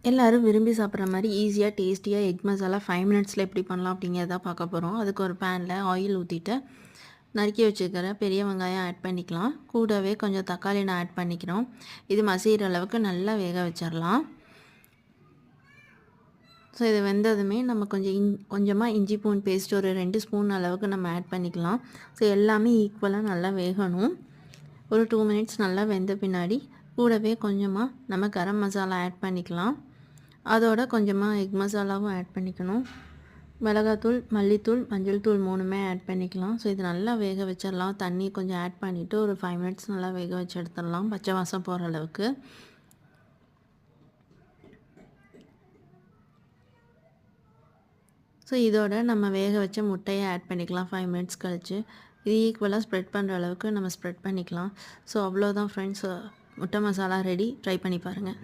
எல்லோரும் விரும்பி சாப்பிட்ற மாதிரி ஈஸியாக டேஸ்டியாக எக் மசாலா 5 மினிட்ஸில் எப்படி பண்ணலாம் அப்படிங்கிறத பார்க்க போகிறோம். அதுக்கு ஒரு பேனில் ஆயில் ஊற்றிட்டு நறுக்கி வச்சுக்கிற பெரிய வெங்காயம் ஆட் பண்ணிக்கலாம். கூடவே கொஞ்சம் தக்காளி நான் ஆட் பண்ணிக்கிறோம். இது மசிகிற அளவுக்கு நல்லா வேக வச்சிடலாம். ஸோ இது வெந்ததுமே நம்ம கொஞ்சமாக இஞ்சி பூண்டு பேஸ்ட் ஒரு 2 ஸ்பூன் அளவுக்கு நம்ம ஆட் பண்ணிக்கலாம். ஸோ எல்லாமே ஈக்குவலாக நல்லா வேகணும். ஒரு 2 மினிட்ஸ் நல்லா வெந்த பின்னாடி கூடவே கொஞ்சமாக நம்ம கரம் மசாலா ஆட் பண்ணிக்கலாம். அதோட கொஞ்சமாக எக் மசாலாவும் ஆட் பண்ணிக்கணும். மிளகாத்தூள், மல்லித்தூள், மஞ்சள் தூள் 3மே ஆட் பண்ணிக்கலாம். ஸோ இது நல்லா வேக வச்சிடலாம். தண்ணி கொஞ்சம் ஆட் பண்ணிவிட்டு ஒரு 5 மினிட்ஸ் நல்லா வேக வச்சு எடுத்துடலாம், பச்சை வாசம் போகிற அளவுக்கு. ஸோ இதோட நம்ம வேக வச்ச முட்டையை ஆட் பண்ணிக்கலாம் 5 மினிட்ஸ் கழிச்சு. இது ஈக்குவலாக ஸ்ப்ரெட் பண்ணுற அளவுக்கு நம்ம ஸ்ப்ரெட் பண்ணிக்கலாம். ஸோ அவ்வளோதான் ஃப்ரெண்ட்ஸ், முட்டை மசாலா ரெடி. ட்ரை பண்ணி பாருங்கள்.